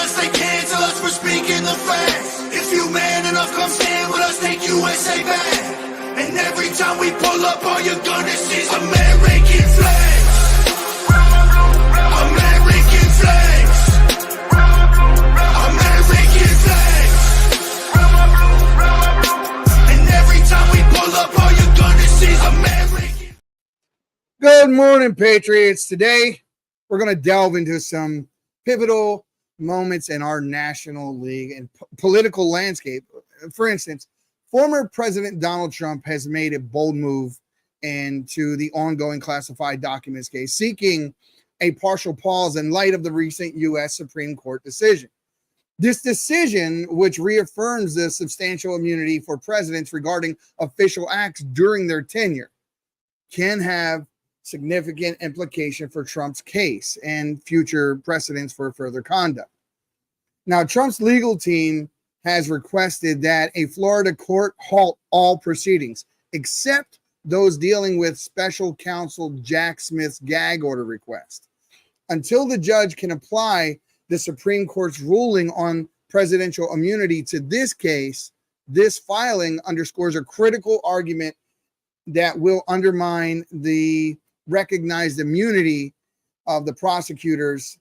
us, they cancel us for speaking the facts. If you man enough, come stand with us, take USA back. And every time we pull up, all you're gonna see is American flags. American flags. American flags. And every time we pull up, all you're gonna see is American. Good morning, Patriots. Today, we're going to delve into some pivotal moments in our National League and political landscape. For instance, former President Donald Trump has made a bold move into the ongoing classified documents case, seeking a partial pause in light of the recent U.S. Supreme Court decision. This decision, which reaffirms the substantial immunity for presidents regarding official acts during their tenure, can have significant implication for Trump's case and future precedents for further conduct. Now, Trump's legal team has requested that a Florida court halt all proceedings, except those dealing with special counsel Jack Smith's gag order request, until the judge can apply the Supreme Court's ruling on presidential immunity to this case. This filing underscores a critical argument that will undermine the recognized immunity of the prosecutors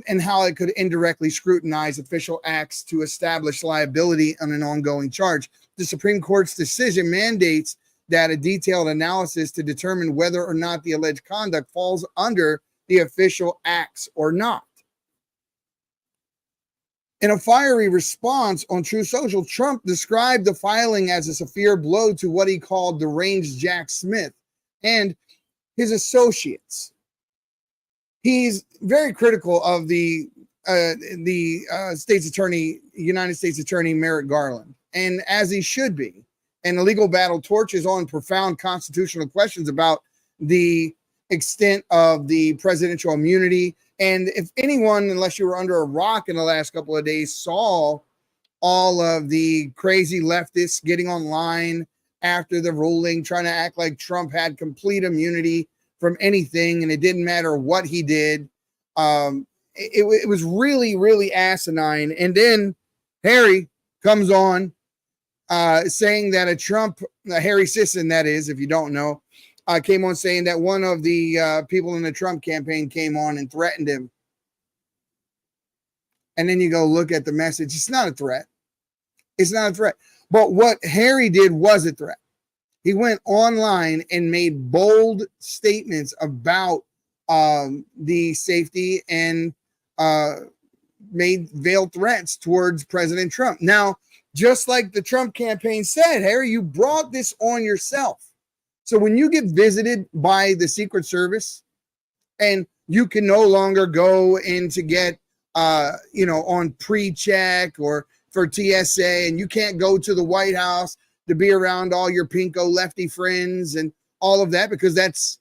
and how it could indirectly scrutinize official acts to establish liability on an ongoing charge. The Supreme Court's decision mandates that a detailed analysis to determine whether or not the alleged conduct falls under the official acts or not. In a fiery response on Truth Social, Trump described the filing as a severe blow to what he called deranged Jack Smith and his associates. He's very critical of the United States Attorney Merrick Garland, and as he should be. And the legal battle torches on profound constitutional questions about the extent of the presidential immunity. And if anyone, unless you were under a rock in the last couple of days, saw all of the crazy leftists getting online after the ruling, trying to act like Trump had complete immunity from anything, and it didn't matter what he did. It was really, really asinine. And then Harry comes on saying that Harry Sisson, that is, if you don't know, came on saying that one of the people in the Trump campaign came on and threatened him. And then you go look at the message. It's not a threat. It's not a threat. But what Harry did was a threat. He went online and made bold statements about the safety and made veiled threats towards President Trump. Now, just like the Trump campaign said, Harry, you brought this on yourself. So when you get visited by the Secret Service and you can no longer go in to get, on pre-check or for TSA, and you can't go to the White House to be around all your pinko lefty friends and all of that, because that's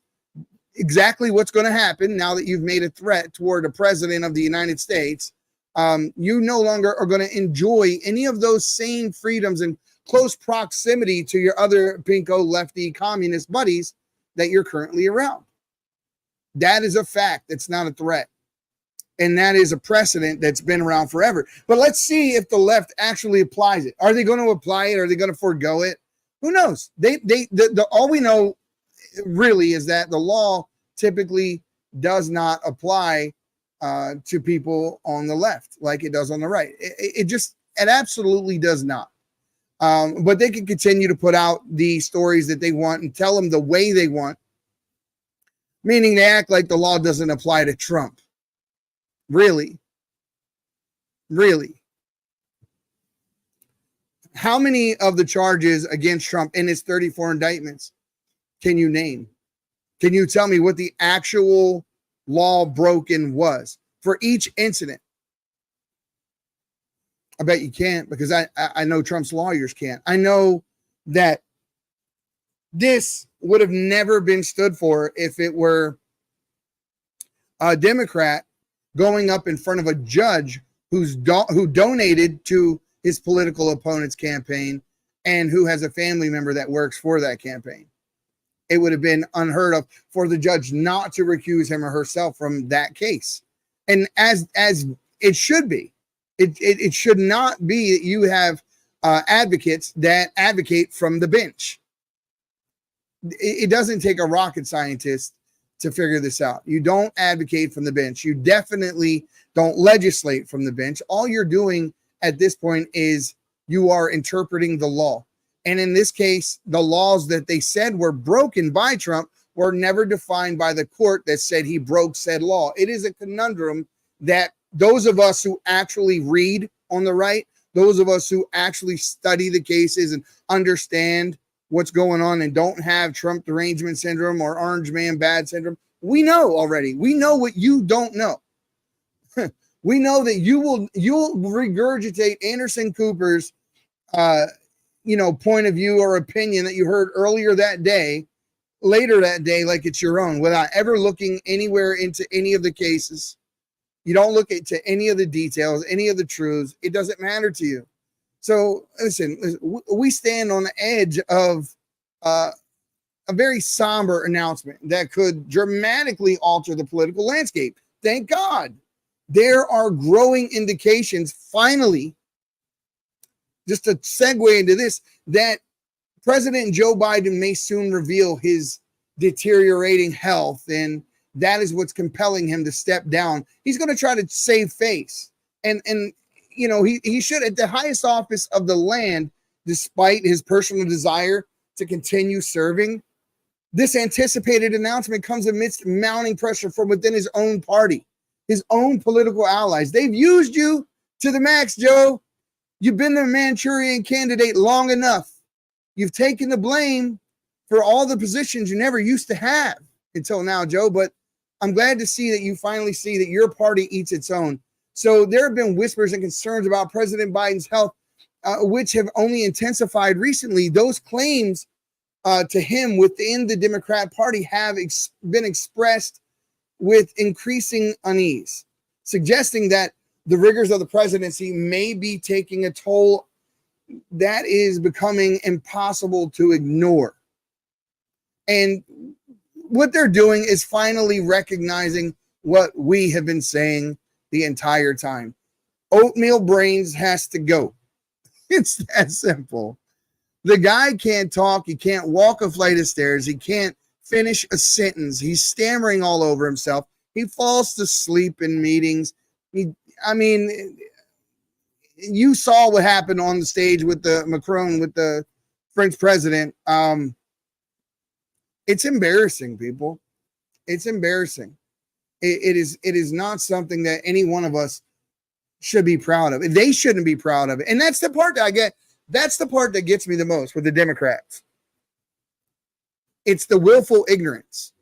exactly what's going to happen now that you've made a threat toward a president of the United States. You no longer are going to enjoy any of those same freedoms and close proximity to your other pinko lefty communist buddies that you're currently around. That is a fact. That's not a threat. And that is a precedent that's been around forever. But let's see if the left actually applies it. Are they going to apply it? Are they going to forego it? Who knows? All we know really is that the law typically does not apply to people on the left like it does on the right. It absolutely does not. But they can continue to put out the stories that they want and tell them the way they want, meaning they act like the law doesn't apply to Trump. Really? How many of the charges against Trump in his 34 indictments can you name? Can you tell me what the actual law broken was for each incident? I bet you can't, because I know Trump's lawyers can't. I know that this would have never been stood for if it were a Democrat going up in front of a judge who donated to his political opponent's campaign and who has a family member that works for that campaign. It would have been unheard of for the judge not to recuse him or herself from that case. And as It should be. It should not be that you have advocates that advocate from the bench. It doesn't take a rocket scientist to figure this out. You don't advocate from the bench. You definitely don't legislate from the bench. All you're doing at this point is you are interpreting the law. And in this case, the laws that they said were broken by Trump were never defined by the court that said he broke said law. It is a conundrum that those of us who actually read on the right, those of us who actually study the cases and understand what's going on and don't have Trump derangement syndrome or orange man bad syndrome, we know already. We know what you don't know. We know that you'll regurgitate Anderson Cooper's point of view or opinion that you heard earlier that day, later that day, like it's your own, without ever looking anywhere into any of the cases. You don't look into any of the details, any of the truths. It doesn't matter to you. So listen, we stand on the edge of a very somber announcement that could dramatically alter the political landscape. Thank God. There are growing indications, finally, just to segue into this, that President Joe Biden may soon reveal his deteriorating health, and that is what's compelling him to step down. He's going to try to save face. And he should, at the highest office of the land, despite his personal desire to continue serving. This anticipated announcement comes amidst mounting pressure from within his own party, his own political allies. They've used you to the max, Joe. You've been the Manchurian candidate long enough. You've taken the blame for all the positions you never used to have until now, Joe. But I'm glad to see that you finally see that your party eats its own. So there have been whispers and concerns about President Biden's health, which have only intensified recently. Those claims to him within the Democrat Party have been expressed with increasing unease, suggesting that the rigors of the presidency may be taking a toll that is becoming impossible to ignore. And what they're doing is finally recognizing what we have been saying the entire time. Oatmeal brains has to go. It's that simple. The guy can't talk. He can't walk a flight of stairs. He can't finish a sentence. He's stammering all over himself. He falls to sleep in meetings. You saw what happened on the stage with Macron, with the French president. It's embarrassing, people. It's embarrassing. It is not something that any one of us should be proud of. They shouldn't be proud of it. And that's the part that I get. That's the part that gets me the most with the Democrats. It's the willful ignorance.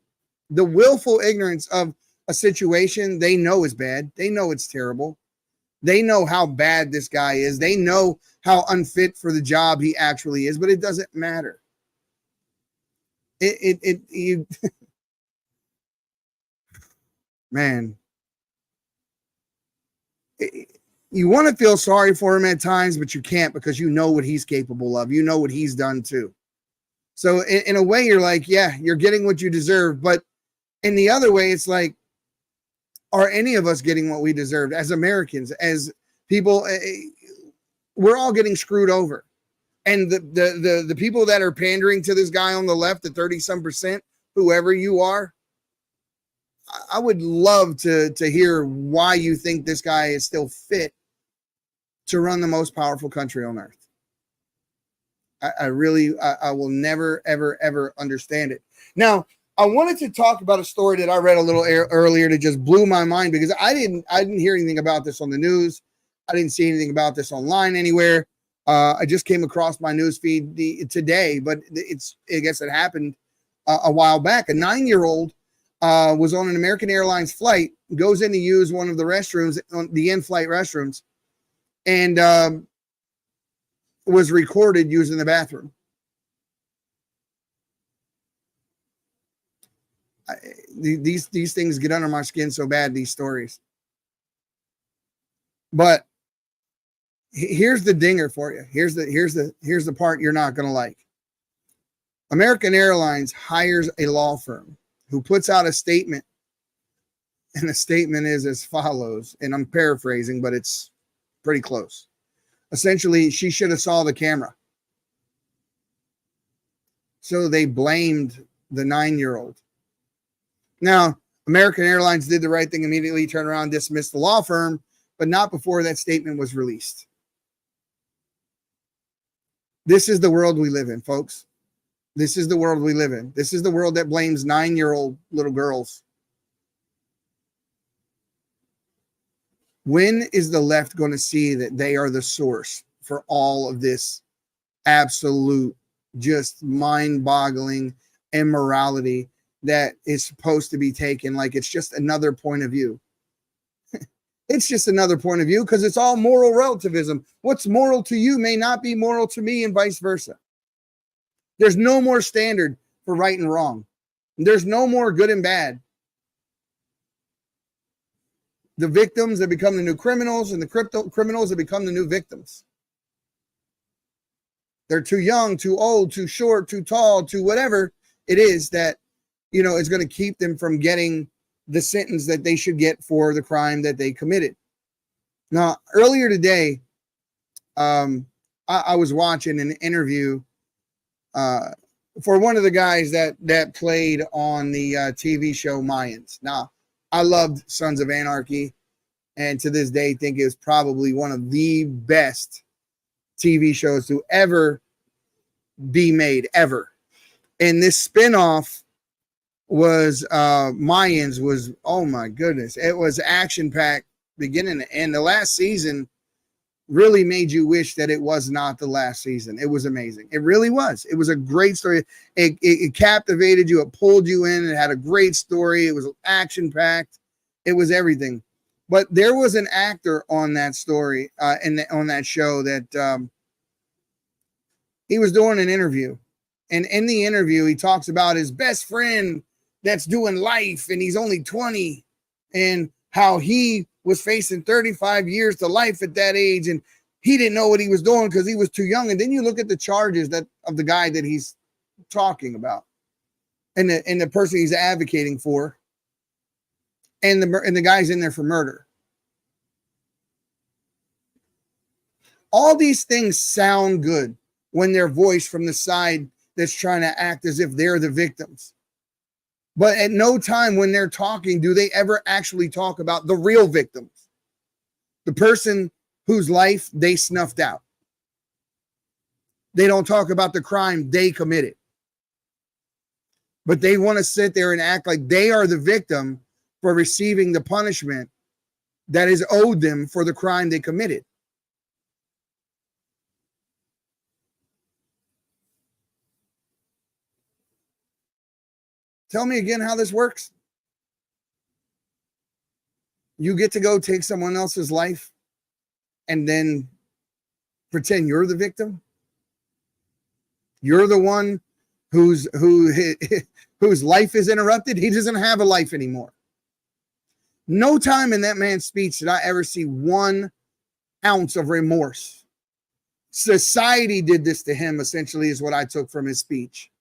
The willful ignorance of a situation they know is bad. They know it's terrible. They know how bad this guy is. They know how unfit for the job he actually is, but it doesn't matter. Man, you want to feel sorry for him at times, but you can't, because you know what he's capable of. You know what he's done too. So in a way, you're like, yeah, you're getting what you deserve. But in the other way, it's like, are any of us getting what we deserved as Americans, as people? We're all getting screwed over. And the people that are pandering to this guy on the left, the 30-some%, whoever you are, I would love to hear why you think this guy is still fit to run the most powerful country on earth. I will never, ever, ever understand it. Now, I wanted to talk about a story that I read a little earlier that just blew my mind, because I didn't hear anything about this on the news. I didn't see anything about this online anywhere. I just came across my news feed today, but I guess it happened a while back. A 9-year-old was on an American Airlines flight, goes in to use one of the restrooms, the in-flight restrooms, and was recorded using the bathroom. These things get under my skin so bad, these stories. But here's the dinger for you. Here's the part you're not going to like. American Airlines hires a law firm who puts out a statement And the statement is as follows, and I'm paraphrasing, but it's pretty close. Essentially, she should have saw the camera. So they blamed the 9-year-old. Now, American Airlines did the right thing immediately, turned around, dismissed the law firm, but not before that statement was released. This is the world we live in, folks. This is the world we live in. This is the world that blames 9-year-old little girls. When is the left going to see that they are the source for all of this absolute, just mind-boggling immorality that is supposed to be taken like it's just another point of view? It's just another point of view because it's all moral relativism. What's moral to you may not be moral to me and vice versa. There's no more standard for right and wrong. There's no more good and bad. The victims have become the new criminals, and the criminals have become the new victims. They're too young, too old, too short, too tall, too whatever it is that, is going to keep them from getting the sentence that they should get for the crime that they committed. Now, earlier today, I was watching an interview for one of the guys that played on the TV show Mayans. Now, I loved Sons of Anarchy, and to this day think it's probably one of the best TV shows to ever be made, ever. And this spinoff was Mayans was, oh my goodness, it was action-packed beginning to end. The last season really made you wish that it was not the last season. It was amazing. It really was. It was a great story. It captivated you. It pulled you in. It had a great story. It was action-packed. It was everything. But there was an actor on that story, on that show that he was doing an interview. And in the interview, he talks about his best friend that's doing life, and he's only 20, and how he was facing 35 years to life at that age, and he didn't know what he was doing because he was too young. And then you look at the charges of the guy that he's talking about, and the person he's advocating for, and the guy's in there for murder. All these things sound good when they're voiced from the side that's trying to act as if they're the victims. But at no time when they're talking do they ever actually talk about the real victims, the person whose life they snuffed out. They don't talk about the crime they committed. But they want to sit there and act like they are the victim for receiving the punishment that is owed them for the crime they committed. Tell me again how this works. You get to go take someone else's life and then pretend you're the victim. You're the one whose life is interrupted. He doesn't have a life anymore. No time in that man's speech did I ever see 1 ounce of remorse. Society did this to him, essentially, is what I took from his speech.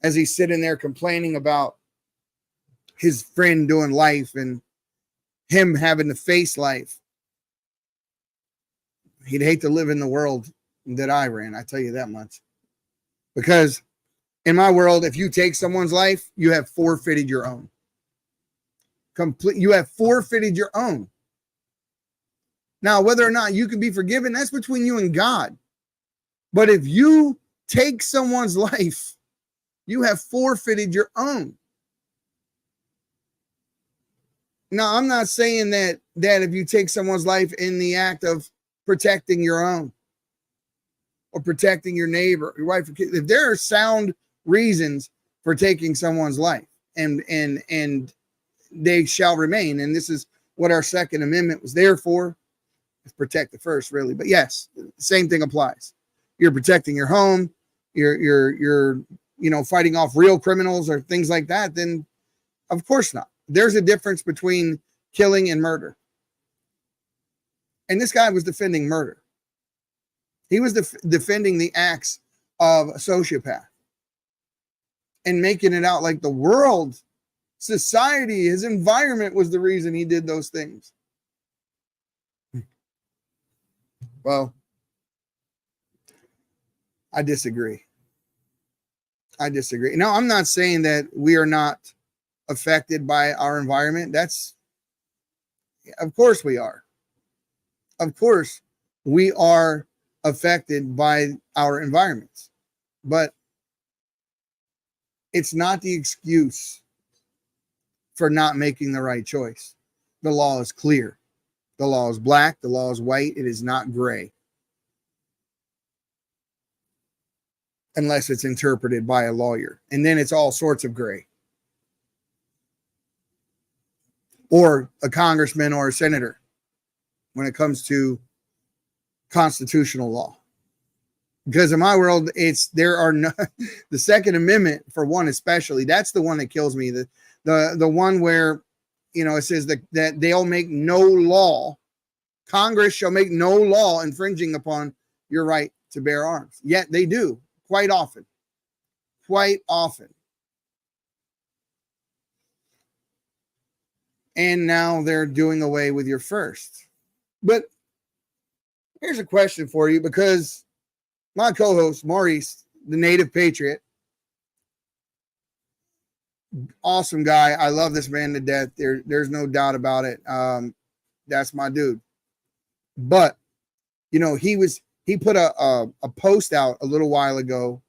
As he's sitting there complaining about his friend doing life and him having to face life. He'd hate to live in the world that I ran, I tell you that much. Because in my world, if you take someone's life, you have forfeited your own. You have forfeited your own. Now, whether or not you can be forgiven, that's between you and God. But if you take someone's life, you have forfeited your own. Now, I'm not saying that if you take someone's life in the act of protecting your own or protecting your neighbor, your wife, or kid, if there are sound reasons for taking someone's life, and they shall remain, and this is what our Second Amendment was there for, is protect the first, really. But yes, the same thing applies. You're protecting your home. You're fighting off real criminals or things like that, then of course not. There's a difference between killing and murder. And this guy was defending murder. He was defending the acts of a sociopath and making it out like the world society, his environment was the reason he did those things. Well, I disagree. I disagree. Now, I'm not saying that we are not affected by our environment. Of course we are. Of course we are affected by our environments, but it's not the excuse for not making the right choice. The law is clear. The law is black. The law is white. It is not gray. Unless it's interpreted by a lawyer. And then it's all sorts of gray. Or a congressman or a senator when it comes to constitutional law. Because in my world, the Second Amendment, for one especially, that's the one that kills me. The one where, it says that they'll make no law, Congress shall make no law infringing upon your right to bear arms. Yet they do. Quite often. And now they're doing away with your first. But here's a question for you, because my co-host, Maurice, the native patriot, awesome guy. I love this man to death. There's no doubt about it. That's my dude. But, he put a post out a little while ago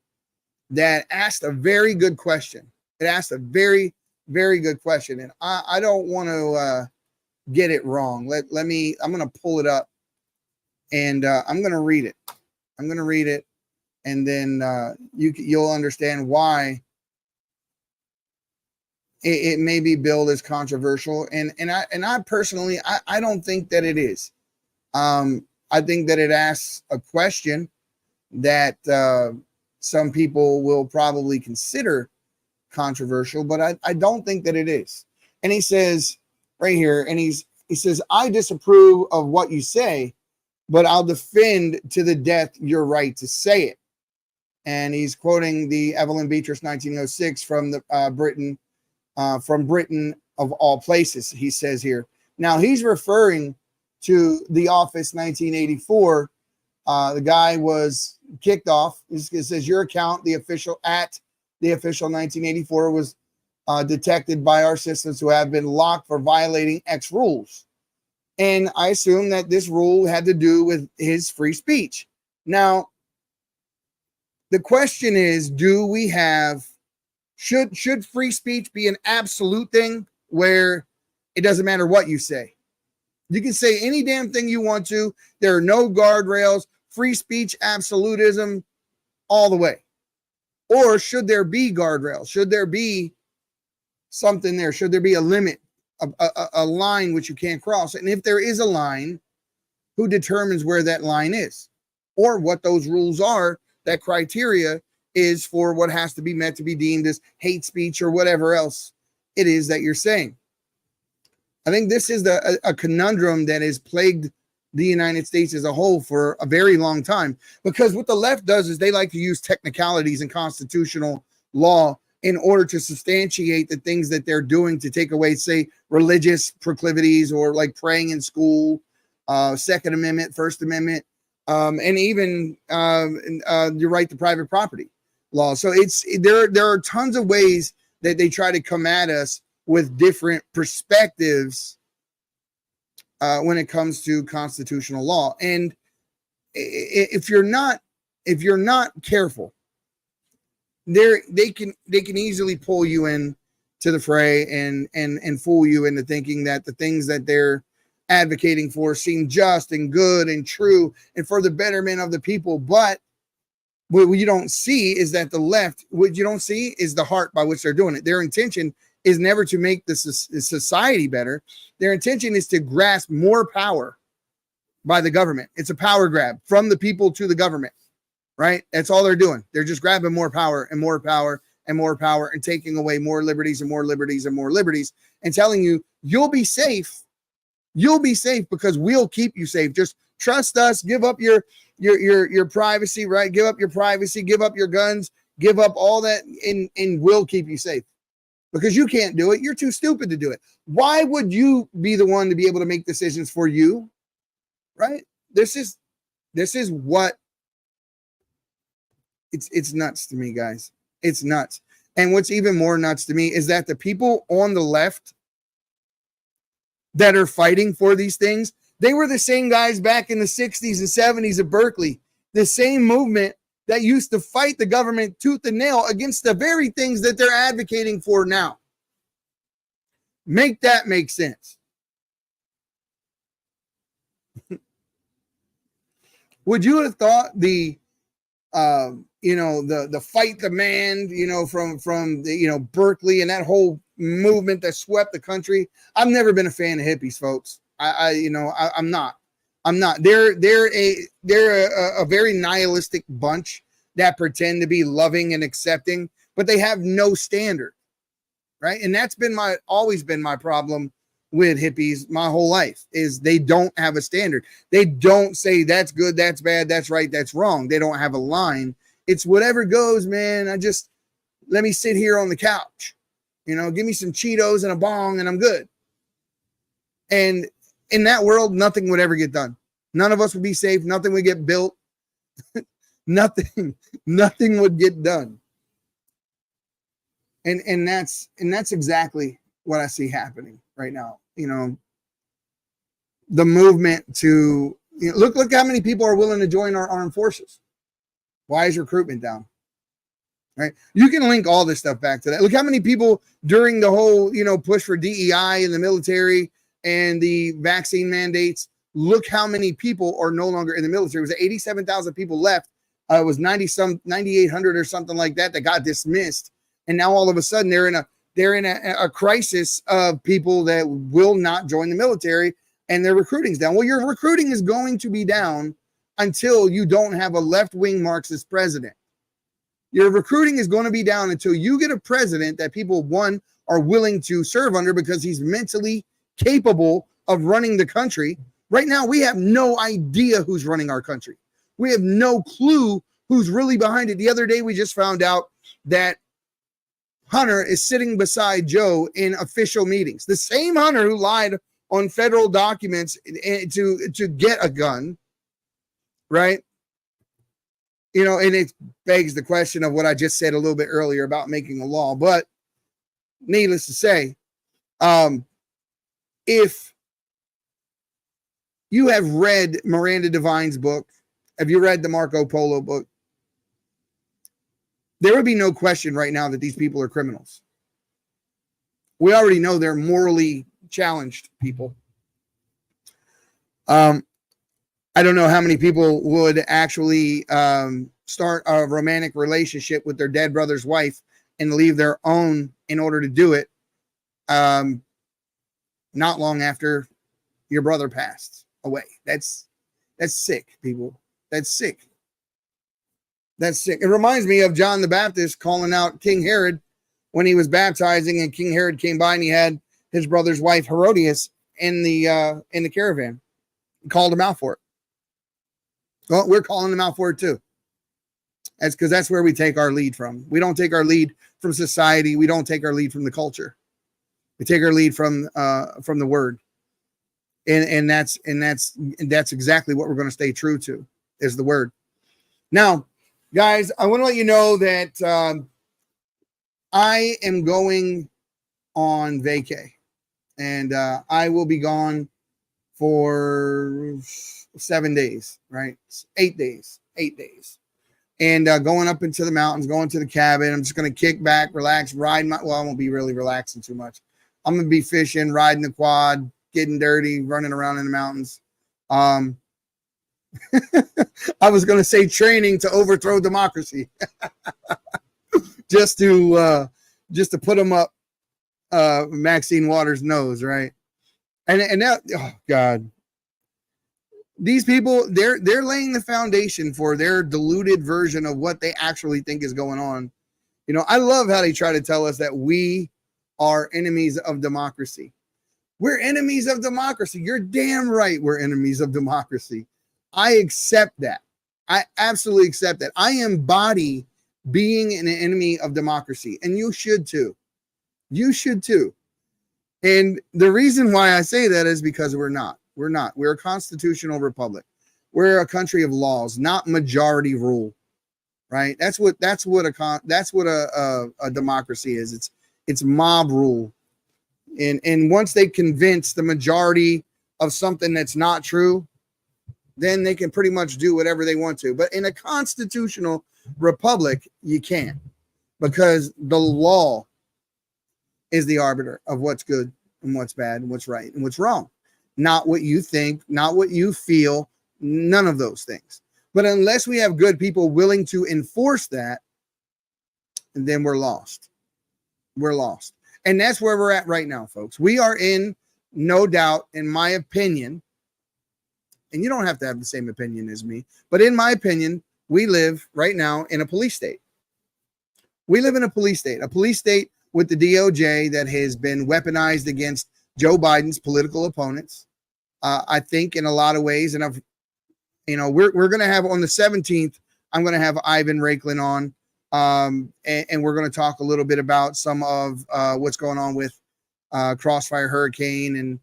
that asked a very good question. It asked a very, very good question. And I don't want to get it wrong. I'm going to pull it up and I'm going to read it. And then you'll understand why it may be billed as controversial. And I personally, I don't think that it is. I think that it asks a question that some people will probably consider controversial, but I don't think that it is. And he says right here, and he says, I disapprove of what you say, but I'll defend to the death your right to say it. And he's quoting the Evelyn Beatrice 1906 from Britain of all places, he says here. Now he's referring to the office 1984. The guy was kicked off. It says your account, the official 1984 was detected by our systems who have been locked for violating X rules. And I assume that this rule had to do with his free speech. Now, the question is, should free speech be an absolute thing where it doesn't matter what you say? You can say any damn thing you want to. There are no guardrails, free speech, absolutism, all the way. Or should there be guardrails? Should there be something there? Should there be a limit, a line which you can't cross? And if there is a line, who determines where that line is? Or what those rules are, that criteria is for what has to be met to be deemed as hate speech or whatever else it is that you're saying. I think this is a conundrum that has plagued the United States as a whole for a very long time, because what the left does is they like to use technicalities in constitutional law in order to substantiate the things that they're doing to take away, say, religious proclivities or like praying in school, Second Amendment, First Amendment, and even your right to private property law. So there are tons of ways that they try to come at us with different perspectives when it comes to constitutional law. And if you're not careful, they can easily pull you in to the fray and fool you into thinking that the things that they're advocating for seem just and good and true and for the betterment of the people. But what you don't see is that the left, what you don't see is the heart by which they're doing it. Their intention is never to make the society better. Their intention is to grasp more power by the government. It's a power grab from the people to the government, right? That's all they're doing. They're just grabbing more power and more power and more power and taking away more liberties and more liberties and more liberties and telling you, you'll be safe. You'll be safe because we'll keep you safe. Just trust us. Give up your privacy, right? Give up your privacy. Give up your guns. Give up all that and we'll keep you safe. because you can't do it. You're too stupid to do it. Why would you be the one to be able to make decisions for you? Right? This is what it's nuts to me, guys. It's nuts. And what's even more nuts to me is that the people on the left that are fighting for these things, they were the same guys back in the 60s and 70s at Berkeley, the same movement that used to fight the government tooth and nail against the very things that they're advocating for now. Make that make sense. Would you have thought the fight demand, from the, Berkeley and that whole movement that swept the country? I've never been a fan of hippies, folks. I'm not. They're a very nihilistic bunch that pretend to be loving and accepting, but they have no standard, right? And that's been always been my problem with hippies my whole life, is they don't have a standard. They don't say that's good, that's bad, that's right, that's wrong. They don't have a line. It's whatever goes, man. Let me sit here on the couch, give me some Cheetos and a bong and I'm good. And in that world, nothing would ever get done. None of us would be safe. Nothing would get built. Nothing would get done. And that's exactly what I see happening right now. The movement to look how many people are willing to join our armed forces. Why is recruitment down? Right? You can link all this stuff back to that. Look how many people during the whole, push for DEI in the military and the vaccine mandates. Look how many people are no longer in the military. It was 87,000 people left. It was 9,800 or something like that got dismissed. And now all of a sudden they're in a crisis of people that will not join the military, and their recruiting's down. Well, your recruiting is going to be down until you don't have a left-wing Marxist president. Your recruiting is going to be down until you get a president that people, one, are willing to serve under because he's mentally capable of running the country. Right now, we have no idea who's running our country. We have no clue who's really behind it. The other day, we just found out that Hunter is sitting beside Joe in official meetings. The same Hunter who lied on federal documents to get a gun, right? And it begs the question of what I just said a little bit earlier about making a law. But needless to say, if you have read Miranda Devine's book, have you read the Marco Polo book? There would be no question right now that these people are criminals. We already know they're morally challenged people. I don't know how many people would actually start a romantic relationship with their dead brother's wife and leave their own in order to do it. Not long after your brother passed away. That's sick, people. That's sick. That's sick. It reminds me of John the Baptist calling out King Herod when he was baptizing, and King Herod came by and he had his brother's wife Herodias in the caravan. He called him out for it. Well, we're calling him out for it too. That's because that's where we take our lead from. We don't take our lead from society. We don't take our lead from the culture. We take our lead from the word. And that's exactly what we're going to stay true to, is the word. Now, guys, I want to let you know that I am going on vacay, and I will be gone for 7 days, right? 8 days, and going up into the mountains, going to the cabin. I'm just going to kick back, relax, ride I won't be really relaxing too much. I'm going to be fishing, riding the quad, getting dirty, running around in the mountains. I was going to say training to overthrow democracy, just to put them up Maxine Waters' nose, right? And that, oh God, these people, they're laying the foundation for their diluted version of what they actually think is going on. I love how they try to tell us that we are enemies of democracy. We're enemies of democracy. You're damn right we're enemies of democracy. I accept that. I absolutely accept that. I embody being an enemy of democracy, and you should too. You should too. And the reason why I say that is because we're not. We're not. We're a constitutional republic. We're a country of laws, not majority rule. Right? That's what a democracy is. It's mob rule. And once they convince the majority of something that's not true, then they can pretty much do whatever they want to. But in a constitutional republic, you can't, because the law is the arbiter of what's good and what's bad and what's right and what's wrong. Not what you think, not what you feel, none of those things. But unless we have good people willing to enforce that, then we're lost. We're lost. And that's where we're at right now, folks. We are in, no doubt, in my opinion, and you don't have to have the same opinion as me, but in my opinion, we live right now in a police state. We live in a police state with the DOJ that has been weaponized against Joe Biden's political opponents. I think in a lot of ways, and we're going to have on the 17th, I'm going to have Ivan Raiklin on, and we're going to talk a little bit about some of what's going on with Crossfire Hurricane. And,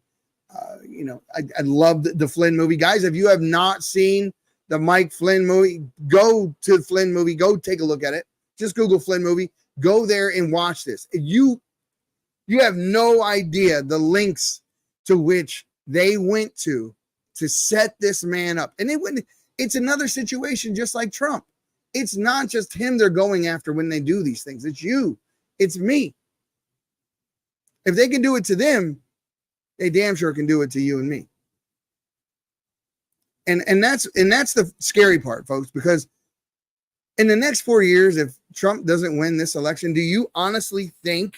I love the Flynn movie. Guys, if you have not seen the Mike Flynn movie, go to the Flynn movie. Go take a look at it. Just Google Flynn movie. Go there and watch this. You have no idea the links to which they went to set this man up. And it's another situation just like Trump. It's not just him they're going after when they do these things. It's you. It's me. If they can do it to them, they damn sure can do it to you and me. And that's the scary part, folks, because in the next 4 years, if Trump doesn't win this election, do you honestly think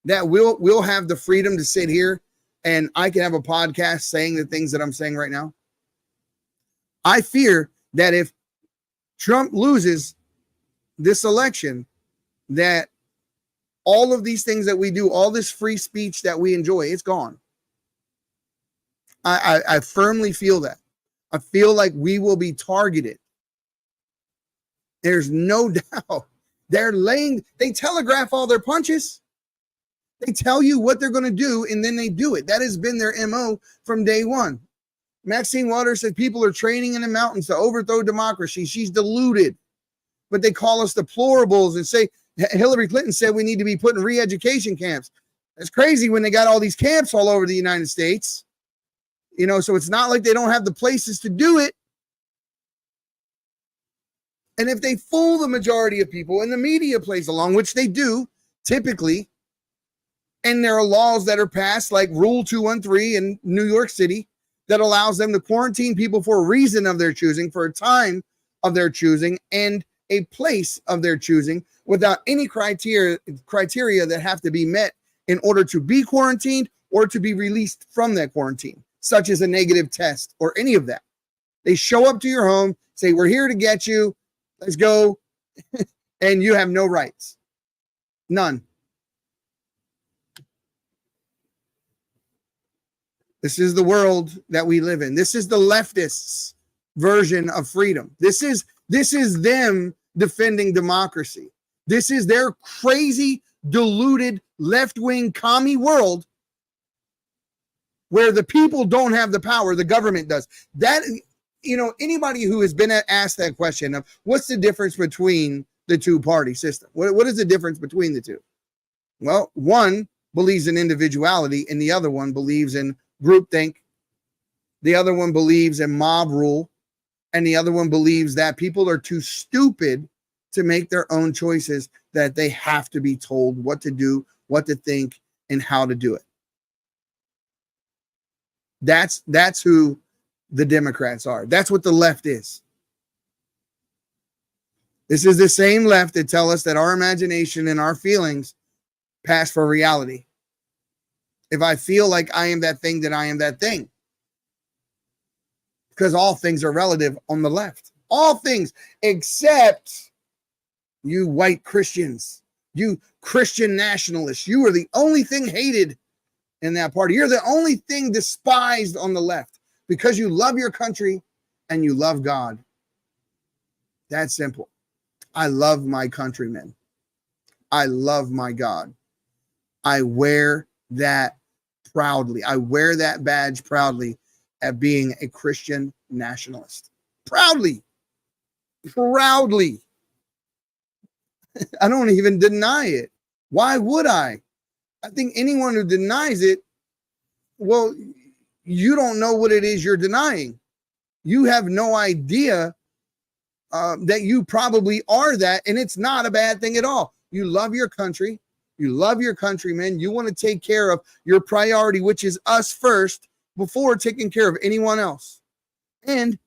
that we'll have the freedom to sit here and I can have a podcast saying the things that I'm saying right now? I fear that if Trump loses this election, that all of these things that we do, all this free speech that we enjoy, it's gone. I firmly feel that. I feel like we will be targeted. There's no doubt. They telegraph all their punches. They tell you what they're going to do, and then they do it. That has been their MO from day one. Maxine Waters said people are training in the mountains to overthrow democracy. She's deluded. But they call us deplorables and say, Hillary Clinton said we need to be put in re-education camps. That's crazy when they got all these camps all over the United States. So it's not like they don't have the places to do it. And if they fool the majority of people and the media plays along, which they do typically, and there are laws that are passed like Rule 213 in New York City that allows them to quarantine people for a reason of their choosing, for a time of their choosing, and a place of their choosing without any criteria that have to be met in order to be quarantined or to be released from that quarantine, such as a negative test or any of that. They show up to your home, say, we're here to get you. Let's go. And you have no rights. None. This is the world that we live in. This is the leftists' version of freedom. This is them defending democracy. This is their crazy, deluded, left-wing commie world where the people don't have the power, the government does. That, anybody who has been asked that question of what's the difference between the two-party system? What is the difference between the two? Well, one believes in individuality and the other one believes in groupthink. The other one believes in mob rule. And the other one believes that people are too stupid to make their own choices, that they have to be told what to do, what to think, and how to do it. That's who the Democrats are. That's what the left is. This is the same left that tell us that our imagination and our feelings pass for reality. If I feel like I am that thing, then I am that thing. Because all things are relative on the left. All things except you white Christians, you Christian nationalists. You are the only thing hated in that party. You're the only thing despised on the left because you love your country and you love God. That's simple. I love my countrymen. I love my God. I wear that proudly. I wear that badge proudly at being a Christian nationalist. Proudly. Proudly. I don't even deny it. Why would I? I think anyone who denies it, well, you don't know what it is you're denying. You have no idea that you probably are that, and it's not a bad thing at all. You love your country. You love your countrymen. You want to take care of your priority, which is us first, before taking care of anyone else. And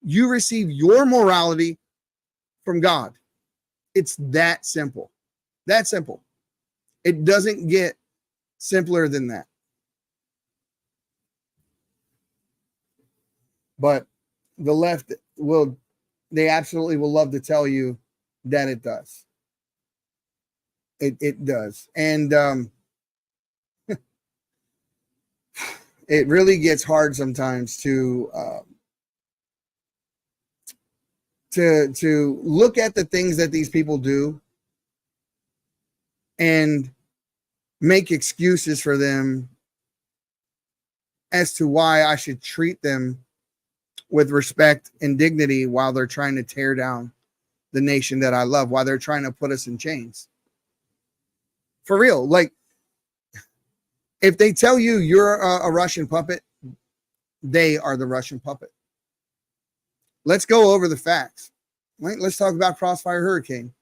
you receive your morality from God. It's that simple. That simple. It doesn't get simpler than that. But the left they absolutely will love to tell you that it does. It does. And it really gets hard sometimes to look at the things that these people do and make excuses for them as to why I should treat them with respect and dignity while they're trying to tear down the nation that I love, while they're trying to put us in chains. For real. Like, if they tell you you're a Russian puppet, they are the Russian puppet. Let's go over the facts. Right? Let's talk about Crossfire Hurricane.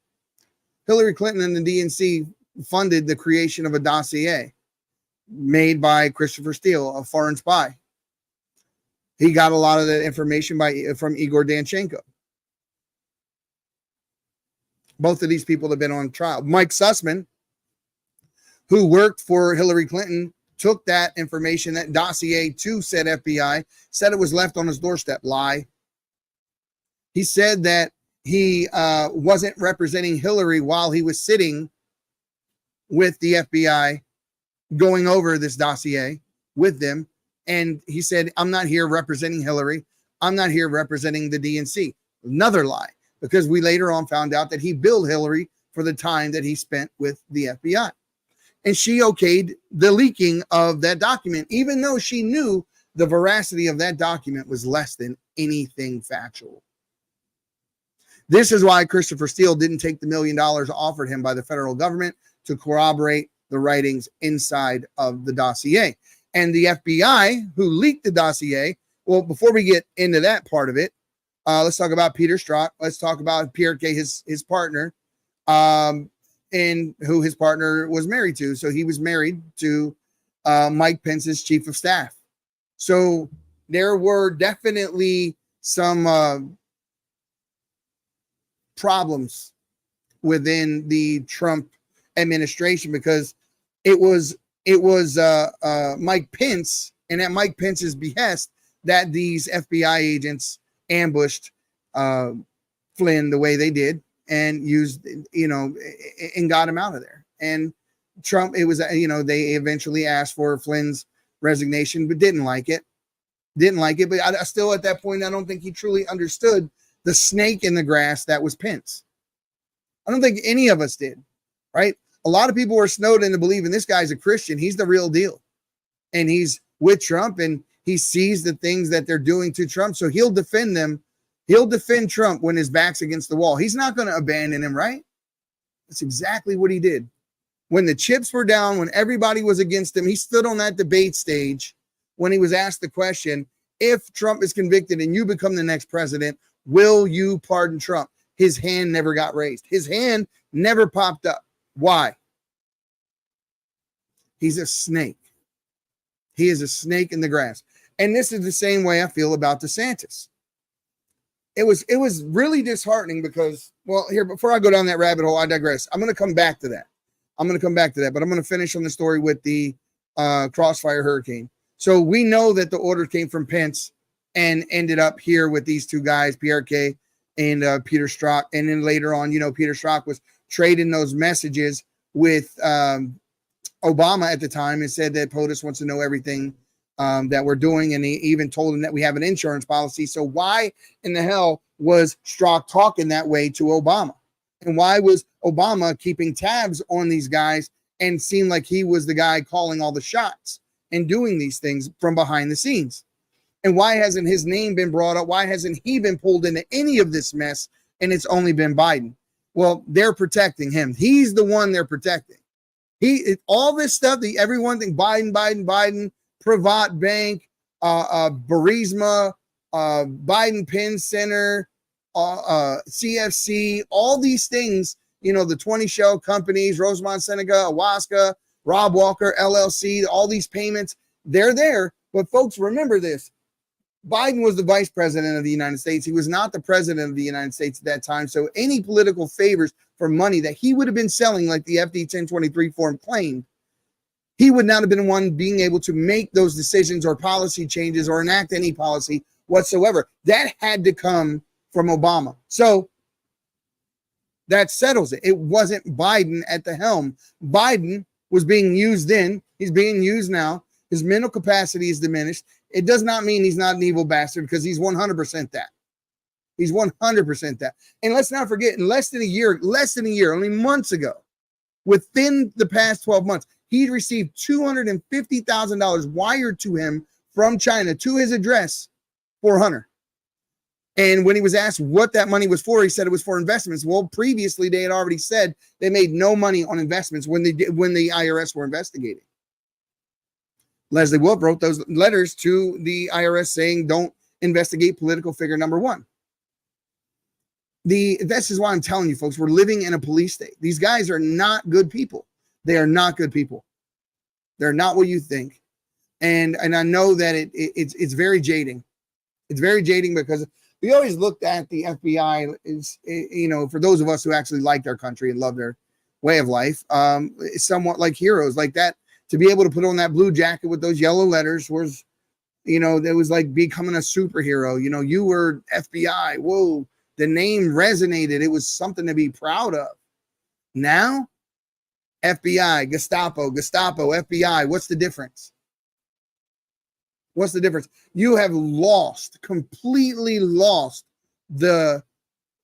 Hillary Clinton and the DNC funded the creation of a dossier made by Christopher Steele, a foreign spy. He got a lot of the information from Igor Danchenko. Both of these people have been on trial. Mike Sussman, who worked for Hillary Clinton, took that information, that dossier to said FBI, said it was left on his doorstep. Lie. He said that he wasn't representing Hillary while he was sitting with the FBI going over this dossier with them. And he said, I'm not here representing Hillary. I'm not here representing the DNC. Another lie, because we later on found out that he billed Hillary for the time that he spent with the FBI. And she okayed the leaking of that document, even though she knew the veracity of that document was less than anything factual. This is why Christopher Steele didn't take the $1 million offered him by the federal government to corroborate the writings inside of the dossier. And the FBI, who leaked the dossier, well, before we get into that part of it, let's talk about Peter Strzok. Let's talk about Pierre K, his partner, and who his partner was married to. So he was married to Mike Pence's chief of staff. So there were definitely some problems within the Trump administration, because it was Mike Pence, and at Mike Pence's behest, that these FBI agents ambushed Flynn the way they did and used, and got him out of there. And Trump, it was, they eventually asked for Flynn's resignation, but didn't like it. But I still, at that point, I don't think he truly understood the snake in the grass that was Pence. I don't think any of us did, right? A lot of people were snowed into believing this guy's a Christian. He's the real deal. And he's with Trump, and he sees the things that they're doing to Trump. So he'll defend them. He'll defend Trump when his back's against the wall. He's not going to abandon him, right? That's exactly what he did. When the chips were down, when everybody was against him, he stood on that debate stage when he was asked the question, if Trump is convicted and you become the next president, will you pardon Trump? His hand never got raised. His hand never popped up. Why? He's a snake. He is a snake in the grass. And this is the same way I feel about DeSantis. It was really disheartening because, well, here, before I go down that rabbit hole, I digress. I'm going to come back to that. But I'm going to finish on the story with the Crossfire Hurricane. So we know that the order came from Pence and ended up here with these two guys, Pierre K and Peter Strzok. And then later on, Peter Strzok was trading those messages with Obama at the time and said that POTUS wants to know everything that we're doing. And he even told him that we have an insurance policy. So why in the hell was Strzok talking that way to Obama? And why was Obama keeping tabs on these guys and seem like he was the guy calling all the shots and doing these things from behind the scenes. And why hasn't his name been brought up? Why hasn't he been pulled into any of this mess? And it's only been Biden. Well, they're protecting him. He's the one they're protecting. All this stuff, everyone think Biden, Privat Bank, Burisma, Biden Penn Center, CFC, all these things, the 20 shell companies, Rosemont Seneca, Awaska, Rob Walker, LLC, all these payments, they're there. But folks, remember this. Biden was the vice president of the United States. He was not the president of the United States at that time. So any political favors for money that he would have been selling, like the FD 1023 form claimed, he would not have been one being able to make those decisions or policy changes or enact any policy whatsoever. That had to come from Obama. So that settles it. It wasn't Biden at the helm. Biden was being used then. He's being used now. His mental capacity is diminished. It does not mean he's not an evil bastard, because he's 100% that. He's 100% that. And let's not forget, in less than a year, only months ago, within the past 12 months, he'd received $250,000 wired to him from China to his address for Hunter. And when he was asked what that money was for, he said it was for investments. Well, previously they had already said they made no money on investments when the IRS were investigating. Leslie Wolf wrote those letters to the IRS saying, don't investigate political figure number one. This is why I'm telling you, folks, we're living in a police state. These guys are not good people. They are not good people. They're not what you think. And I know that it's very jading. It's very jading because we always looked at the FBI is, for those of us who actually liked our country and love their way of life, somewhat like heroes like that. To be able to put on that blue jacket with those yellow letters was, it was like becoming a superhero. You were FBI. Whoa, the name resonated. It was something to be proud of. Now, FBI, Gestapo, FBI. What's the difference? What's the difference? You have completely lost the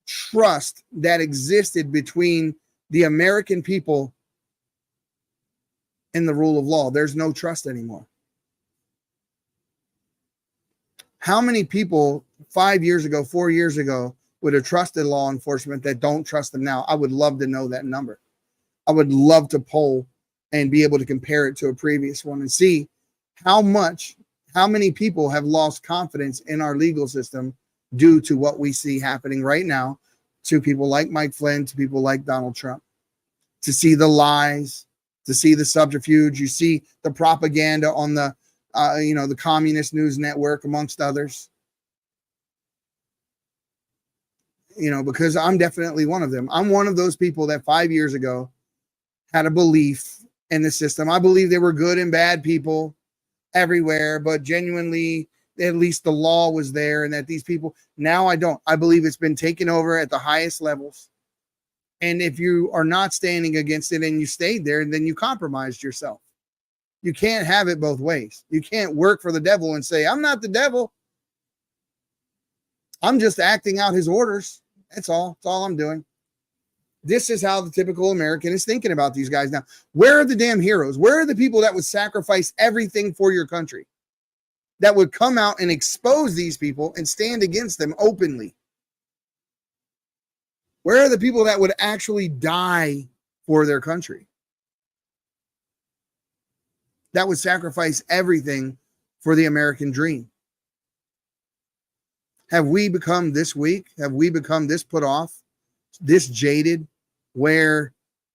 trust that existed between the American people in the rule of law. There's no trust anymore. How many people 5 years ago, 4 years ago would have trusted law enforcement that don't trust them now? I would love to know that number. I would love to poll and be able to compare it to a previous one and see how many people have lost confidence in our legal system due to what we see happening right now to people like Mike Flynn, to people like Donald Trump, to see the lies, to see the subterfuge. You see the propaganda on the Communist News Network, amongst others. Because I'm definitely one of them. I'm one of those people that 5 years ago had a belief in the system. I believe there were good and bad people everywhere, but genuinely, at least the law was there, and that these people, now I don't. I believe it's been taken over at the highest levels. And if you are not standing against it and you stayed there, then you compromised yourself. You can't have it both ways. You can't work for the devil and say, I'm not the devil. I'm just acting out his orders. That's all. That's all I'm doing. This is how the typical American is thinking about these guys now. Where are the damn heroes? Where are the people that would sacrifice everything for your country? That would come out and expose these people and stand against them openly? Where are the people that would actually die for their country? That would sacrifice everything for the American dream. Have we become this weak? Have we become this put off, this jaded, where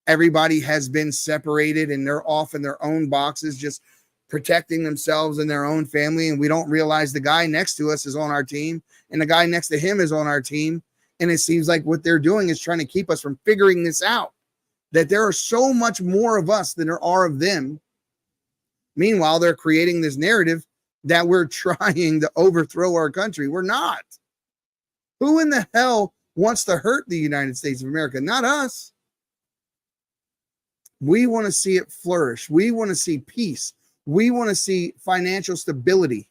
everybody has been separated and they're off in their own boxes, just protecting themselves and their own family, and we don't realize the guy next to us is on our team and the guy next to him is on our team? And it seems like what they're doing is trying to keep us from figuring this out, that there are so much more of us than there are of them. Meanwhile, they're creating this narrative that we're trying to overthrow our country. We're not. Who in the hell wants to hurt the United States of America? Not us. We want to see it flourish. We want to see peace. We want to see financial stability.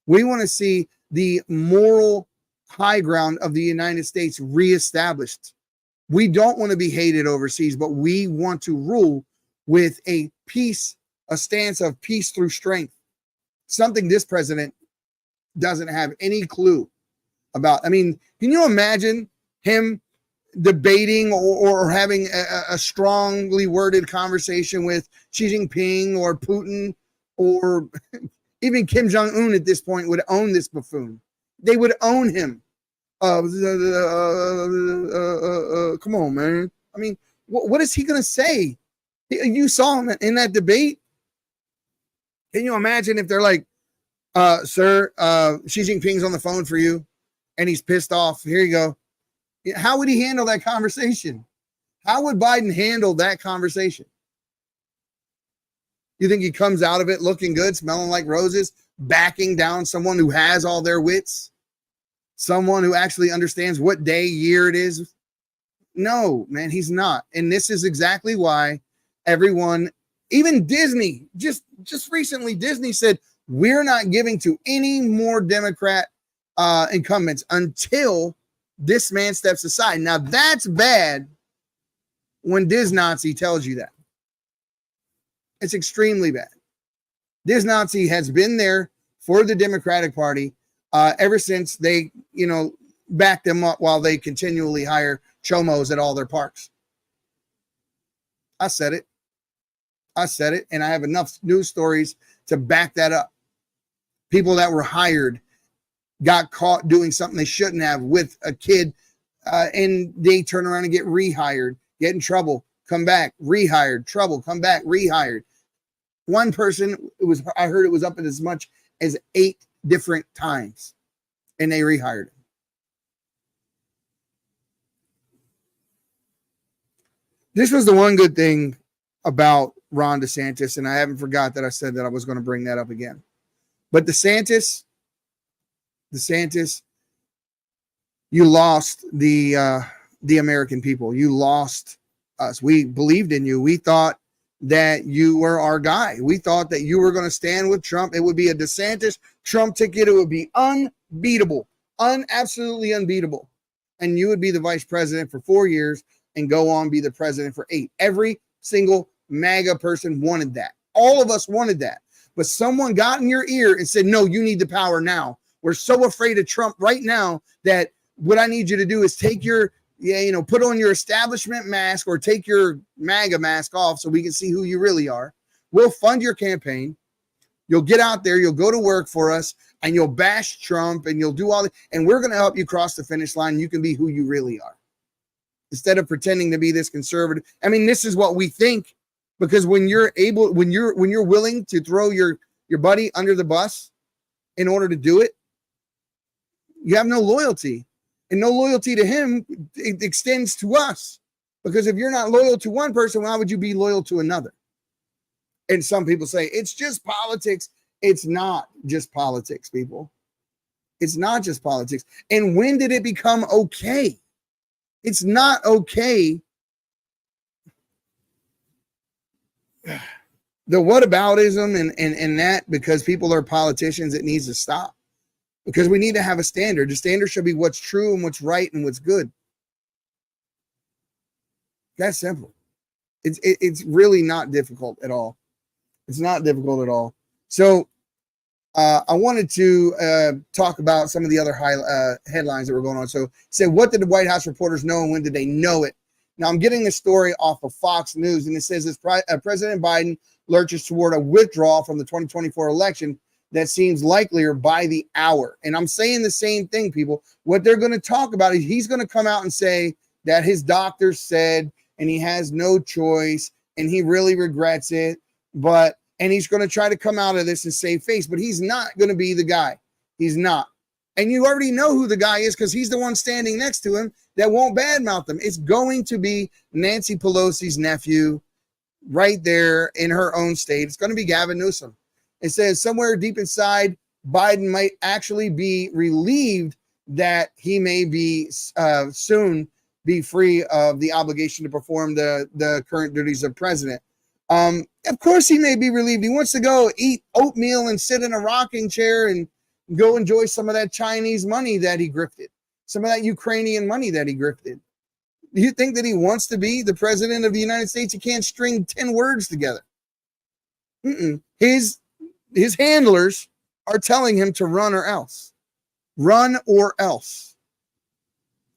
We want to see the moral high ground of the United States reestablished. We don't want to be hated overseas, but we want to rule with a stance of peace through strength. Something this president doesn't have any clue about. I mean, can you imagine him debating or having a strongly worded conversation with Xi Jinping or Putin, or even Kim Jong-un at this point would own this buffoon. They would own him. Come on, man. I mean, what is he going to say? You saw him in that debate. Can you imagine if they're like, sir, Xi Jinping's on the phone for you and he's pissed off. Here you go. How would he handle that conversation? How would Biden handle that conversation? You think he comes out of it looking good, smelling like roses, backing down someone who has all their wits? Someone who actually understands what day, year it is? No, man, he's not. And this is exactly why everyone, even Disney, just recently, Disney said, we're not giving to any more Democrat incumbents until this man steps aside. Now, that's bad when Nazi tells you that. It's extremely bad. Nazi has been there for the Democratic Party ever since they, back them up while they continually hire chomos at all their parks. I said it, and I have enough news stories to back that up. People that were hired got caught doing something they shouldn't have with a kid, and they turn around and get rehired, get in trouble, come back, rehired, trouble, come back, rehired. One person, I heard it was up at as much as 8 different times, and they rehired him. This was the one good thing about Ron DeSantis, and I haven't forgot that I said that I was going to bring that up again. But DeSantis, you lost the American people. You lost us. We believed in you. We thought that you were our guy. We thought that you were going to stand with Trump. It would be a DeSantis Trump ticket. It would be unbeatable, absolutely unbeatable. And you would be the vice president for 4 years and go on be the president for 8. Every single MAGA person wanted that. All of us wanted that. But someone got in your ear and said, no, you need the power now. We're so afraid of Trump right now that what I need you to do is take your, put on your establishment mask or take your MAGA mask off so we can see who you really are. We'll fund your campaign. You'll get out there, you'll go to work for us, and you'll bash Trump, and you'll do all that, and we're going to help you cross the finish line. You can be who you really are, instead of pretending to be this conservative. I mean, this is what we think, because when you're willing to throw your buddy under the bus in order to do it, you have no loyalty, and no loyalty to him. It extends to us, because if you're not loyal to one person, why would you be loyal to another? And some people say it's just politics. It's not just politics, people. It's not just politics. And when did it become okay? It's not okay. The whataboutism and that, because people are politicians, it needs to stop. Because we need to have a standard. The standard should be what's true and what's right and what's good. That's simple. It's really not difficult at all. It's not difficult at all. So I wanted to talk about some of the other headlines that were going on. So it said, what did the White House reporters know and when did they know it? Now I'm getting this story off of Fox News, and it says this President Biden lurches toward a withdrawal from the 2024 election that seems likelier by the hour. And I'm saying the same thing, people. What they're going to talk about is he's going to come out and say that his doctor said, and he has no choice, and he really regrets it. And he's going to try to come out of this and save face, but he's not going to be the guy. He's not. And you already know who the guy is, because he's the one standing next to him that won't badmouth him. It's going to be Nancy Pelosi's nephew right there in her own state. It's going to be Gavin Newsom. It says somewhere deep inside, Biden might actually be relieved that he may be soon be free of the obligation to perform the current duties of president. Of course he may be relieved. He wants to go eat oatmeal and sit in a rocking chair and go enjoy some of that Chinese money that he grifted, some of that Ukrainian money that he grifted. Do you think that he wants to be the president of the United States? He can't string 10 words together. His handlers are telling him to run or else. Run or else.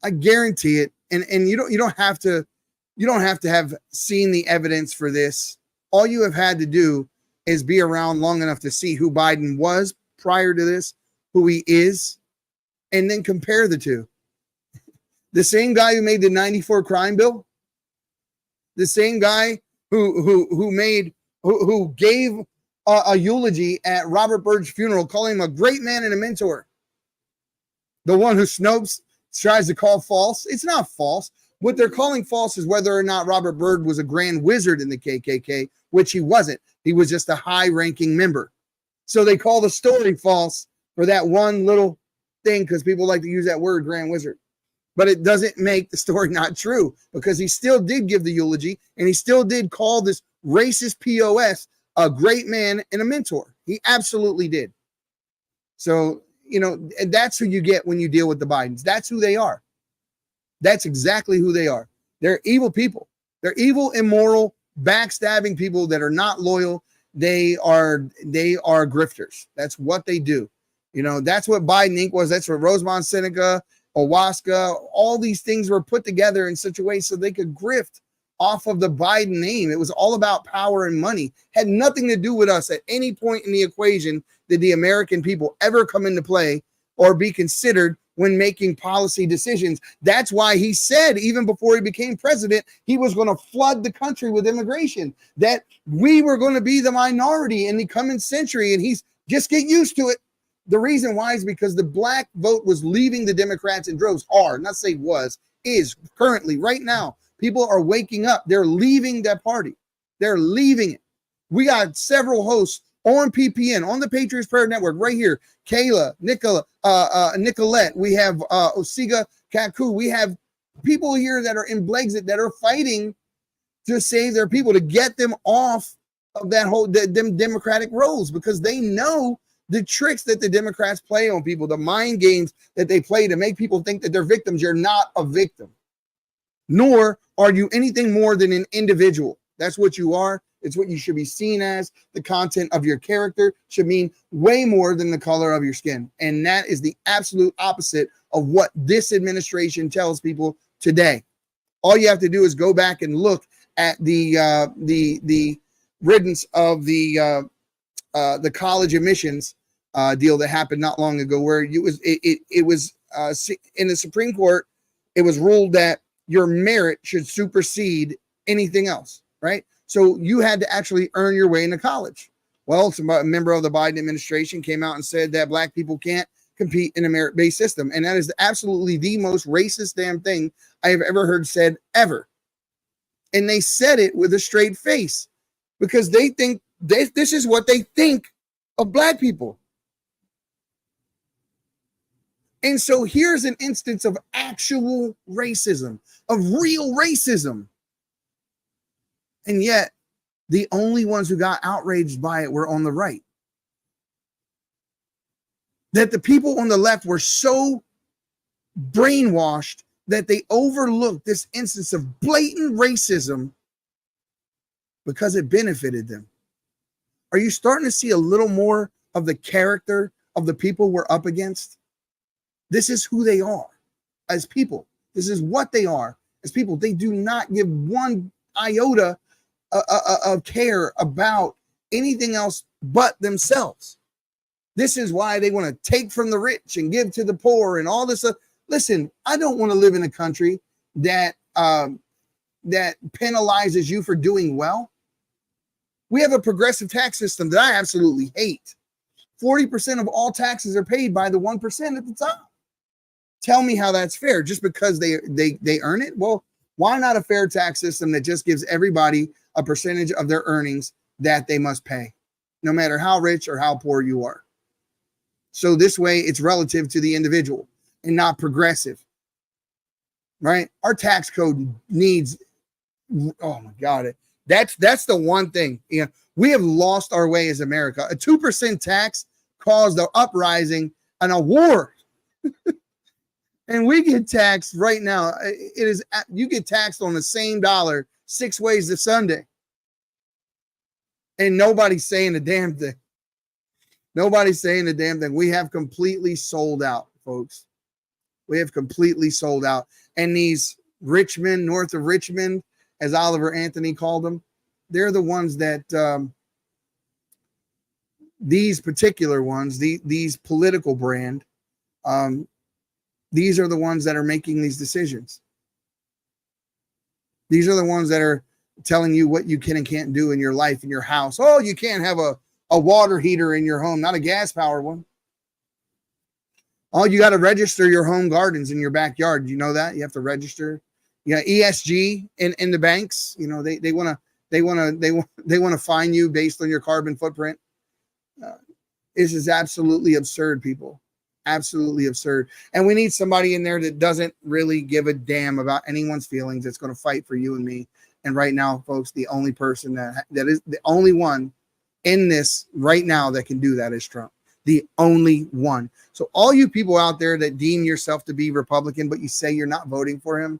I guarantee it. And you don't have to have seen the evidence for this. All you have had to do is be around long enough to see who Biden was prior to this, who he is, and then compare the two. The same guy who made the 94 crime bill, the same guy who gave a eulogy at Robert Byrd's funeral, calling him a great man and a mentor. The one who Snopes tries to call false. It's not false. What they're calling false is whether or not Robert Byrd was a grand wizard in the KKK, which he wasn't. He was just a high-ranking member. So they call the story false for that one little thing because people like to use that word, grand wizard. But it doesn't make the story not true because he still did give the eulogy and he still did call this racist POS a great man and a mentor. He absolutely did. So, and that's who you get when you deal with the Bidens. That's who they are. That's exactly who they are. They're evil people. They're evil, immoral, backstabbing people that are not loyal. They are grifters. That's what they do. That's what Biden Inc. was. That's what Rosemont Seneca, Owasca, all these things were put together in such a way so they could grift off of the Biden name. It was all about power and money. Had nothing to do with us at any point in the equation did the American people ever come into play or be considered when making policy decisions. That's why he said, even before he became president, he was going to flood the country with immigration, that we were going to be the minority in the coming century. And he's just get used to it. The reason why is because the black vote was leaving the Democrats in droves. Not say was, is currently right now. People are waking up. They're leaving that party. They're leaving it. We got several hosts on PPN, on the Patriots Prayer Network, right here. Kayla, Nicolette. We have Osiga Kaku. We have people here that are in Brexit that are fighting to save their people, to get them off of that whole them Democratic roles, because they know the tricks that the Democrats play on people, the mind games that they play to make people think that they're victims. You're not a victim, nor are you anything more than an individual. That's what you are. It's what you should be seen as. The content of your character should mean way more than the color of your skin. And that is the absolute opposite of what this administration tells people today. All you have to do is go back and look at the riddance of the college admissions deal that happened not long ago, where it was in the Supreme Court. It was ruled that your merit should supersede anything else, right? So you had to actually earn your way into college. Well, a member of the Biden administration came out and said that black people can't compete in a merit-based system. And that is absolutely the most racist damn thing I have ever heard said ever. And they said it with a straight face because they think this is what they think of black people. And so here's an instance of actual racism, of real racism. And yet, the only ones who got outraged by it were on the right. That the people on the left were so brainwashed that they overlooked this instance of blatant racism because it benefited them. Are you starting to see a little more of the character of the people we're up against? This is who they are as people. This is what they are as people. They do not give one iota of care about anything else but themselves. This is why they want to take from the rich and give to the poor and all this stuff. Listen, I don't want to live in a country that penalizes you for doing well. We have a progressive tax system that I absolutely hate. 40% of all taxes are paid by the 1% at the top. Tell me how that's fair, just because they earn it? Well, why not a fair tax system that just gives everybody a percentage of their earnings that they must pay, no matter how rich or how poor you are? So this way it's relative to the individual and not progressive, right? Our tax code needs, oh my God, that's the one thing. We have lost our way as America. A 2% tax caused an uprising and a war. And we get taxed right now. You get taxed on the same dollar 6 ways to Sunday. And nobody's saying a damn thing. Nobody's saying a damn thing. We have completely sold out, folks. We have completely sold out. And these rich men north of Richmond, as Oliver Anthony called them, they're the ones that these particular ones, these political brand, these are the ones that are making these decisions. These are the ones that are telling you what you can and can't do in your life, in your house. Oh, you can't have a water heater in your home, not a gas powered one. Oh, you got to register your home gardens in your backyard. You know that? You have to register. Yeah, ESG in the banks, you know, they want to fine you based on your carbon footprint. This is absolutely absurd, people. Absolutely absurd. And we need somebody in there that doesn't really give a damn about anyone's feelings. That's going to fight for you and me. And right now, folks, the only person that is the only one in this right now that can do that is Trump. The only one. So all you people out there that deem yourself to be Republican, but you say you're not voting for him,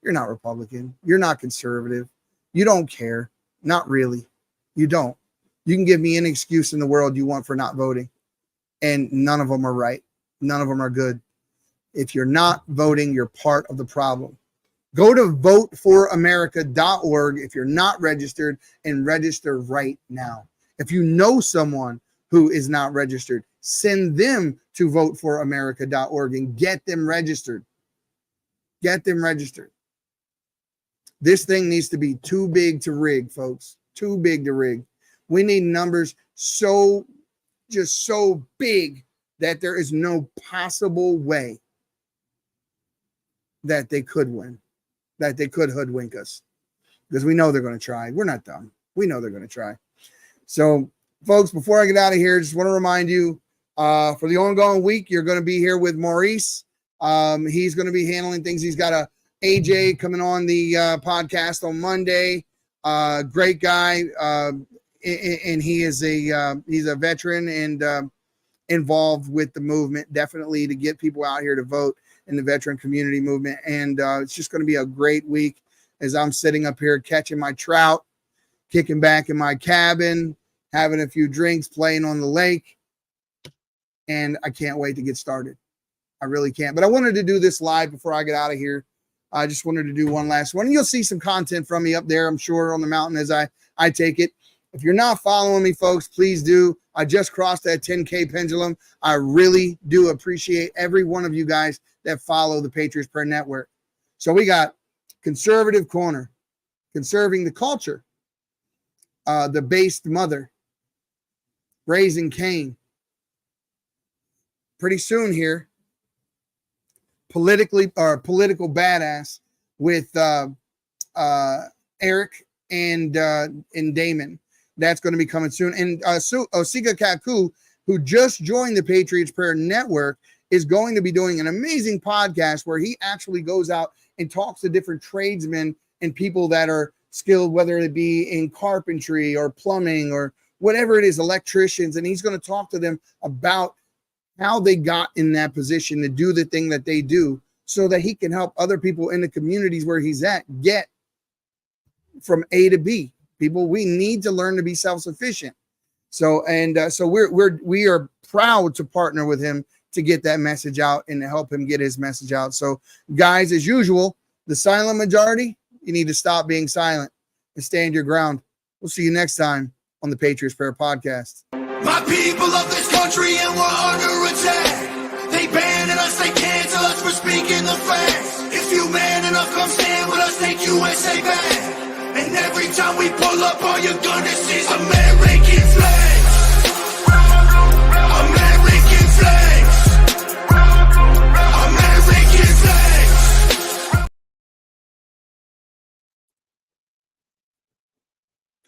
you're not Republican. You're not conservative. You don't care. Not really. You don't. You can give me any excuse in the world you want for not voting. And none of them are right. None of them are good. If you're not voting, you're part of the problem. Go to voteforamerica.org if you're not registered, and register right now. If you know someone who is not registered, send them to voteforamerica.org and get them registered. Get them registered. This thing needs to be too big to rig, folks. Too big to rig. We need numbers so big that there is no possible way that they could win, that they could hoodwink us, because we know they're going to try. We're not dumb. We know they're going to try. So, folks, before I get out of here, just want to remind you, for the ongoing week, you're going to be here with Maurice. He's going to be handling things. He's got a AJ coming on the podcast on Monday. Great guy, and he is he's a veteran and involved with the movement, definitely, to get people out here to vote in the veteran community movement. And it's just going to be a great week as I'm sitting up here catching my trout, kicking back in my cabin, having a few drinks, playing on the lake. And I can't wait to get started. I really can't. But I wanted to do this live before I get out of here. I just wanted to do one last one. And you'll see some content from me up there, I'm sure, on the mountain as I take it. If you're not following me, folks, please do. I just crossed that 10K pendulum. I really do appreciate every one of you guys that follow the Patriots Prayer Network. So we got Conservative Corner, Conserving the Culture, The Based Mother, Raising Cain. Pretty soon here, political badass with Eric and Damon. That's going to be coming soon. And Osika Kaku, who just joined the Patriots Prayer Network, is going to be doing an amazing podcast where he actually goes out and talks to different tradesmen and people that are skilled, whether it be in carpentry or plumbing or whatever it is, electricians. And he's going to talk to them about how they got in that position to do the thing that they do, so that he can help other people in the communities where he's at get from A to B. People, we need to learn to be self-sufficient. So we are proud to partner with him to get that message out and to help him get his message out. So, guys, as usual, the silent majority, you need to stop being silent and stand your ground. We'll see you next time on the Patriots Prayer Podcast. My people of this country, and we're under attack. They banning us, they cancel us for speaking the facts. If you man enough, come stand with us, take USA back. And every time we pull up, all you're gonna see is American flags. American flags. American flags.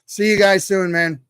See you guys soon, man.